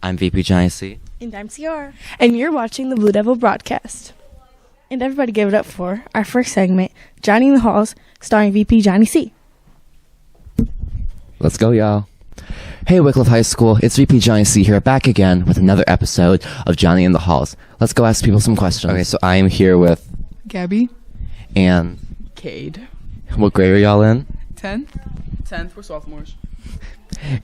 I'm VP Johnny C. And I'm CR. And you're watching the Blue Devil broadcast. And everybody give it up for our first segment, Johnny in the Halls, starring VP Johnny C. Let's go, y'all. Hey, Wickliffe High School, it's VP Johnny C here, back again with another episode of Johnny in the Halls. Let's go ask people some questions. Okay, so I am here with Gabby. And Cade. What grade are y'all in? 10th. 10th, we're sophomores.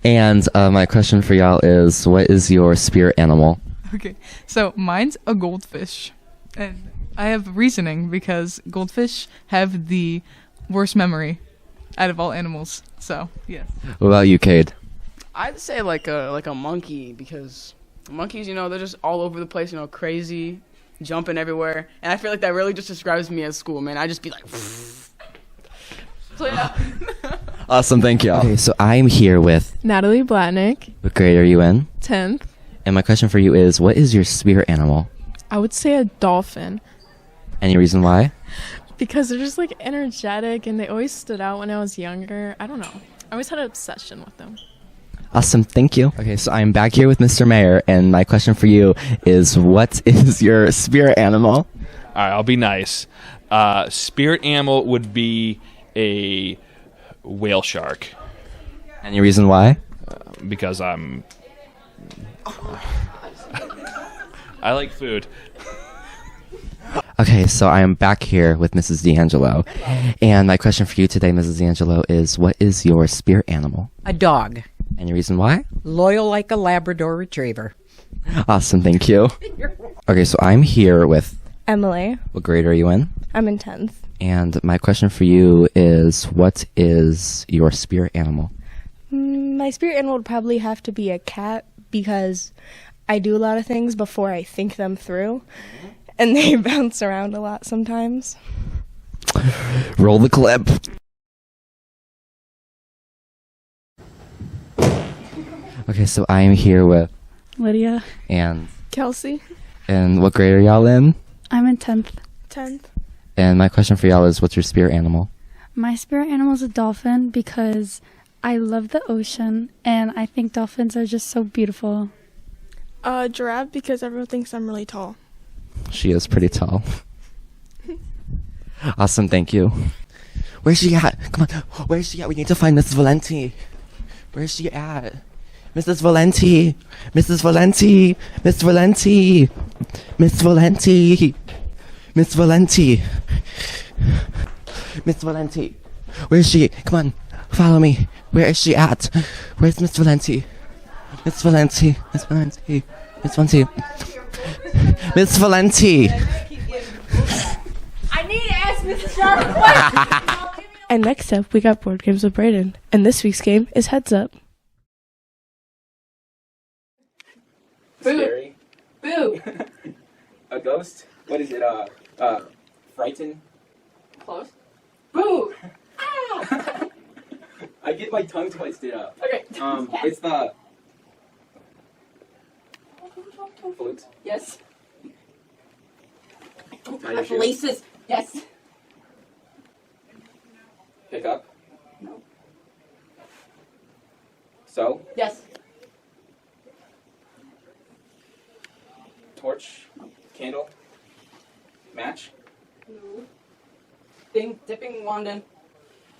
And my question for y'all is, what is your spirit animal? Okay, so mine's a goldfish. And I have reasoning because goldfish have the worst memory out of all animals. So, yes. What about you, Cade? I'd say like a monkey, because monkeys, they're just all over the place, crazy, jumping everywhere. And I feel like that really just describes me at school, man. I just be like, so yeah. Awesome, thank y'all. Okay, so I'm here with Natalie Blatnick, what grade are you in? 10th. And my question for you is, what is your spirit animal? I would say a dolphin Any reason why? because they're just like energetic and they always stood out when I was younger. I don't know. I always had an obsession with them. Awesome, thank you. Okay, so I'm back here with Mr. Mayor, and my question for you is, what is your spirit animal? All right, I'll be nice. Spirit animal would be a whale shark. Any reason why? Because I like food. Okay, so I am back here with Mrs. D'Angelo, and my question for you today, Mrs. D'Angelo, is, what is your spirit animal? A dog. Any reason why? Loyal like a Labrador Retriever. Awesome, thank you. Okay, so I'm here with, Emily. what grade are you in? I'm in 10th. And my question for you is, what is your spirit animal? My spirit animal would probably have to be a cat, because I do a lot of things before I think them through, and they bounce around a lot sometimes. Roll the clip. Okay, so I am here with Lydia. and Kelsey? what grade are y'all in? I'm in 10th. 10th. And my question for y'all is, what's your spirit animal? My spirit animal is a dolphin because I love the ocean and I think dolphins are just so beautiful. Giraffe because everyone thinks I'm really tall. She is pretty tall. Awesome, thank you. Where's she at? Come on, where's she at? We need to find Mrs. Valenti. Where's she at? Mrs. Valenti! Mrs. Valenti! Miss Valenti! Miss Valenti! Miss Valenti! Miss Valenti! Where is she? Come on, follow me. Where is she at? Where's Miss Valenti? Miss Valenti! Miss Valenti! Miss Valenti! Miss Valenti! I need to ask Mrs. Sharp. And next up, we got board games with Braden. And this week's game is Heads Up. Scary. Boo! A ghost? What is it? Frighten? Close. Boo! I get my tongue twisted up. Okay. It's the flute. Yes. Tie your shoe. Laces. Yes. Pick up. No. Sew. Yes. Torch. Candle. Match. No. Dipping wand in.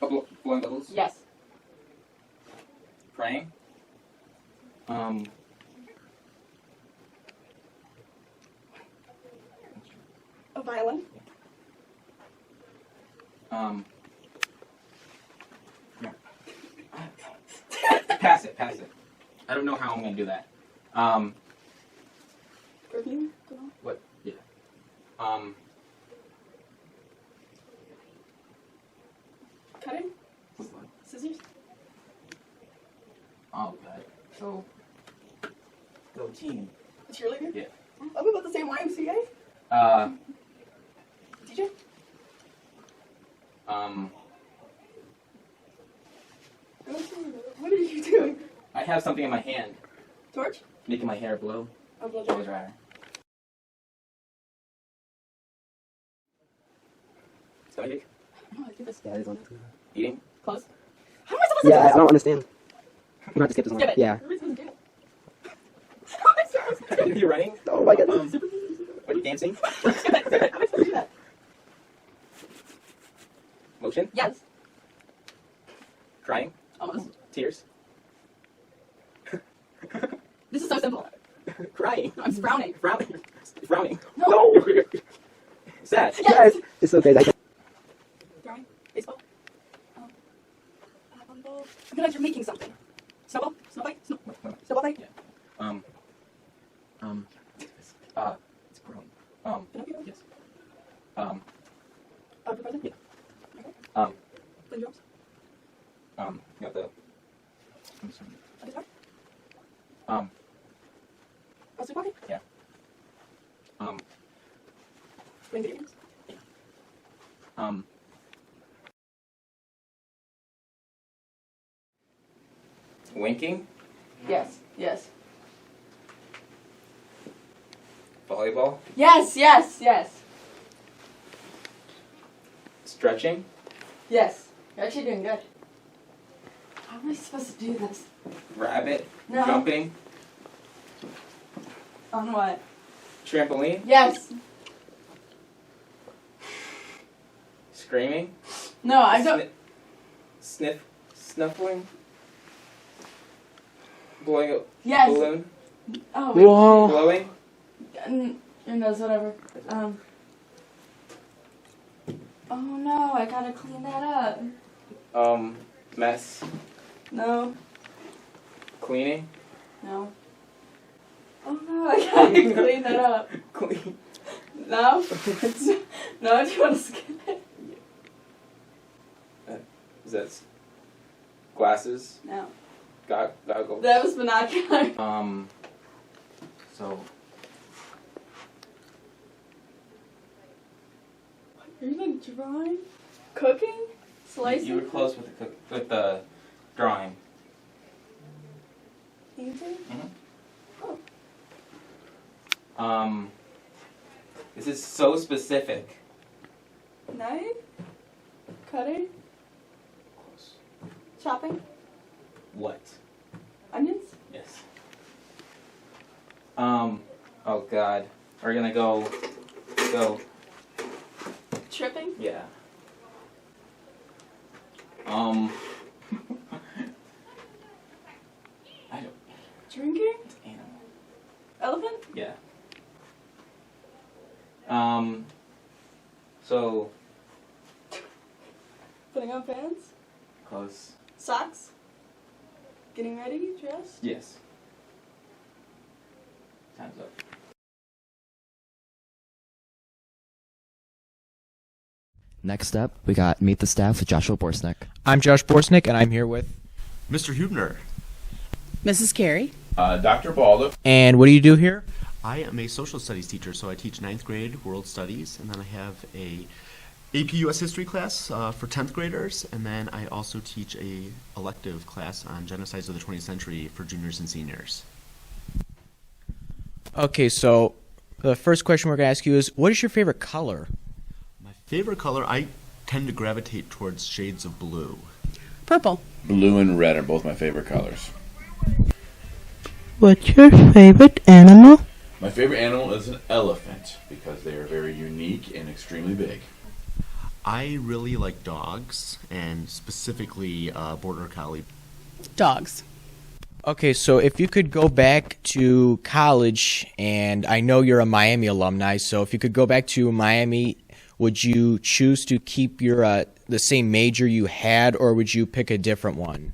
Blowing bubbles. Yes. Praying. A violin. Yeah. Pass it. I don't know how I'm gonna do that. Perfume. What? Yeah. Cutting. Scissors. Oh god. Oh. Go team. Cheerleader. Yeah. Are we about the same YMCA? DJ. What are you doing? I have something in my hand, Torch. making my hair blow. Oh, blow Blow dryer. dryer. Stomach? Oh, I think that's Yeah, there's one. Eating? close. How am I supposed to do Yeah, this? I don't understand. We're going to skip this one. Skip it. Yeah. Everybody's supposed to do it. You're running? Oh my god. What are you dancing? Motion? Yes. Crying? Almost. Tears? This is so simple. Crying? I'm frowning. Frowning? Frowning? No. Sad? Yes. It's okay. Throwing. Baseball. Volleyball. I feel like you're making something. Snowball. Snowball. Snowball fight. Yeah. It's grown. Pinocchio? Yes. Upper present? Yeah. Okay. Playing drums? You got the. A guitar? A sleepwalking? Yeah. Playing video games? Winking? Yes. Yes. Volleyball? Yes. Yes. Yes. Stretching? Yes. You're actually doing good. How am I supposed to do this? Rabbit? No. Jumping? On what? Trampoline? Yes. Screaming? No, I don't. Snuffling? Blowing a Yes. balloon? Oh, wait. Whoa. Blowing? Your nose, whatever. Oh no, I gotta clean that up. Mess? No. Cleaning? No. Oh no, I gotta clean that up. Clean? No? No, do you want to skip it? Is that glasses? No. Goggles? That was binocular. So, Are you like drawing? Cooking? Slicing? you were close with the drawing. Painting? Mm-hmm. Oh. This is so specific. Knife? Cutting? Close. Chopping? What? Onions? Yes. Oh god. We're gonna go. Tripping? Yeah. I don't. Drinking? Animal. Elephant? Yeah. So. Putting on pants? Close. Socks? Getting ready? Dressed? Yes. Time's up. Next up, we got Meet the Staff with Joshua Borsnick. I'm Josh Borsnick, and I'm here with. Mr. Hubner. Mrs. Carey. Dr. Baldo. And what do you do here? I am a social studies teacher, so I teach 9th grade world studies, and then I have a AP US history class for 10th graders, and then I also teach a elective class on genocides of the 20th century for juniors and seniors. Okay, so the first question we're going to ask you is, what is your favorite color? My favorite color, I tend to gravitate towards shades of blue. Purple. Blue and red are both my favorite colors. What's your favorite animal? My favorite animal is an elephant because they are very unique and extremely big. I really like dogs, and specifically Border Collie. Dogs. Okay, so if you could go back to college, and I know you're a Miami alumni, so if you could go back to Miami, would you choose to keep your the same major you had, or would you pick a different one?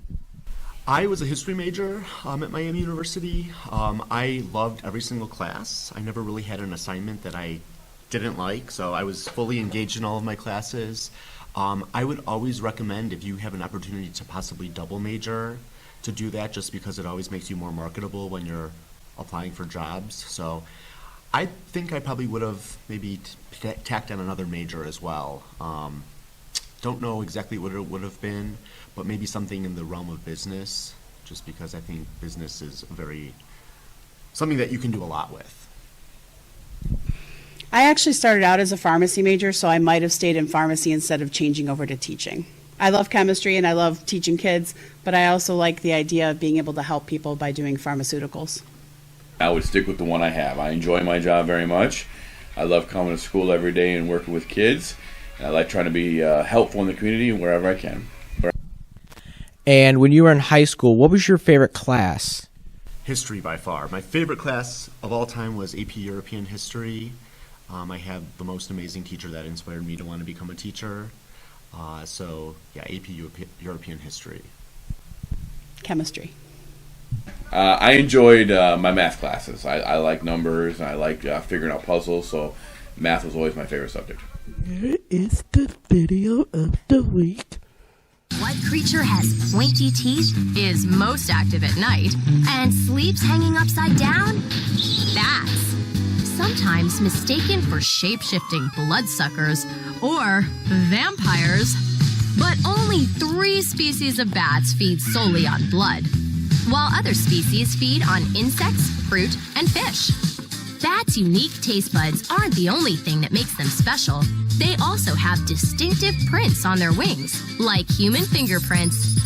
I was a history major at Miami University. I loved every single class. I never really had an assignment that I didn't like, so I was fully engaged in all of my classes. I would always recommend, if you have an opportunity to possibly double major, to do that, just because it always makes you more marketable when you're applying for jobs. So I think I probably would have maybe tacked on another major as well. Don't know exactly what it would have been, but maybe something in the realm of business, just because I think business is something that you can do a lot with. I actually started out as a pharmacy major, so I might have stayed in pharmacy instead of changing over to teaching. I love chemistry and I love teaching kids, but I also like the idea of being able to help people by doing pharmaceuticals. I would stick with the one I have. I enjoy my job very much. I love coming to school every day and working with kids. And I like trying to be helpful in the community wherever I can. And when you were in high school, what was your favorite class? History by far. My favorite class of all time was AP European History. I had the most amazing teacher that inspired me to want to become a teacher. AP European History. Chemistry. I enjoyed my math classes. I like numbers, and I like figuring out puzzles, so math was always my favorite subject. Here is the video of the week. What creature has pointy teeth, is most active at night, and sleeps hanging upside down? Bats. Sometimes mistaken for shape-shifting bloodsuckers or vampires. But only 3 species of bats feed solely on blood, while other species feed on insects, fruit, and fish. Bats' unique taste buds aren't the only thing that makes them special. They also have distinctive prints on their wings, like human fingerprints.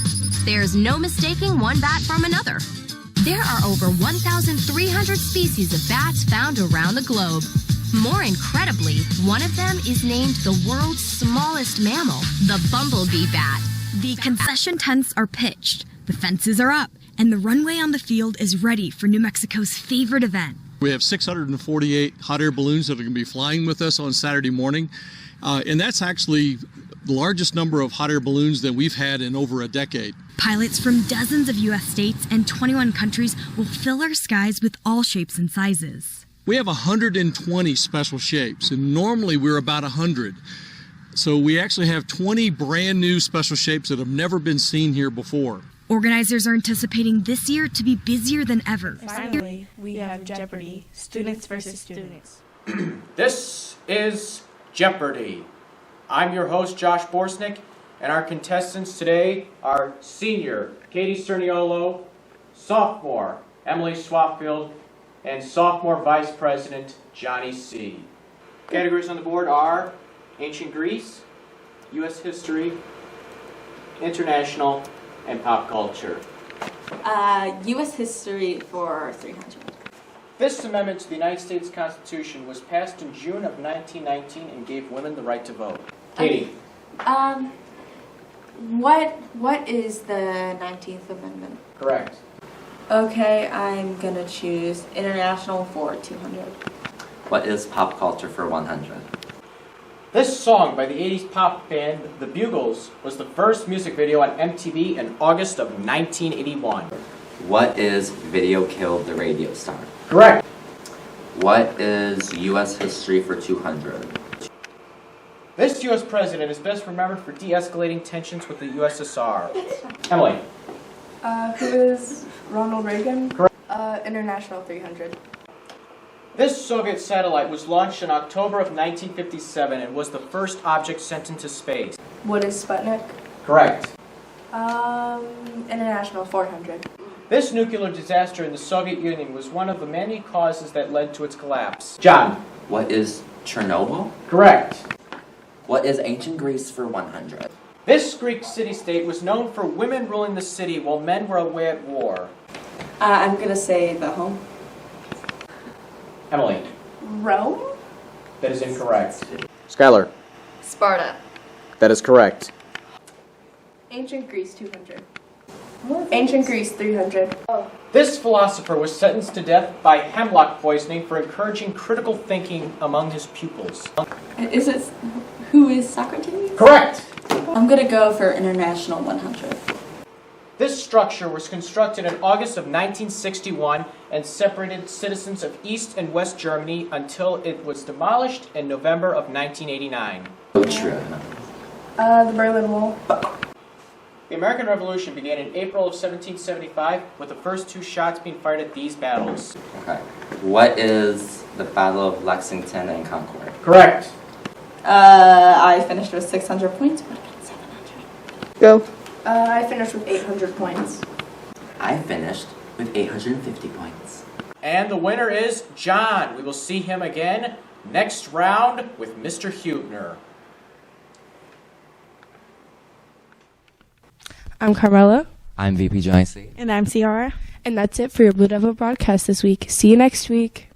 There's no mistaking one bat from another. There are over 1,300 species of bats found around the globe. More incredibly, one of them is named the world's smallest mammal, the bumblebee bat. The concession tents are pitched, the fences are up, and the runway on the field is ready for New Mexico's favorite event. We have 648 hot air balloons that are going to be flying with us on Saturday morning. And that's actually the largest number of hot air balloons that we've had in over a decade. Pilots from dozens of U.S. states and 21 countries will fill our skies with all shapes and sizes. We have 120 special shapes, and normally we're about 100. So we actually have 20 brand new special shapes that have never been seen here before. Organizers are anticipating this year to be busier than ever. Finally, we have Jeopardy, students versus students. This is Jeopardy! I'm your host, Josh Borsnick, and our contestants today are senior Katie Cerniolo, sophomore Emily Swapfield, and sophomore vice president Johnny C. Categories on the board are ancient Greece, U.S. history, international, and pop culture. U.S. history for 300. This amendment to the United States Constitution was passed in June of 1919 and gave women the right to vote. Katie. What is the 19th Amendment? Correct. Okay, I'm gonna choose international for 200. What is pop culture for 100? This song by the 80s pop band The Bugles was the first music video on MTV in August of 1981. What is Video Killed the Radio Star? Correct. What is U.S. history for 200? This U.S. president is best remembered for de-escalating tensions with the USSR. Emily. Who is Ronald Reagan? Correct. International 300. This Soviet satellite was launched in October of 1957 and was the first object sent into space. What is Sputnik? Correct. International 400. This nuclear disaster in the Soviet Union was one of the many causes that led to its collapse. John. What is Chernobyl? Correct. What is ancient Greece for 100? This Greek city-state was known for women ruling the city while men were away at war. I'm gonna say the home. Emily. Rome? That is incorrect. Skylar. Sparta. That is correct. Ancient Greece 200. Ancient Greece 300. This philosopher was sentenced to death by hemlock poisoning for encouraging critical thinking among his pupils. Is it who is Socrates? Correct. I'm gonna go for international 100. This structure was constructed in August of 1961 and separated citizens of East and West Germany until it was demolished in November of 1989. The Berlin Wall. The American Revolution began in April of 1775 with the first 2 shots being fired at these battles. Okay. What is the Battle of Lexington and Concord? Correct. I finished with 600 points. What about 700? Go. I finished with 800 points. I finished with 850 points. And the winner is John. We will see him again next round with Mr. Hubner. I'm Carmela. I'm VP Joycey. And I'm Ciara. And that's it for your Blue Devil broadcast this week. See you next week.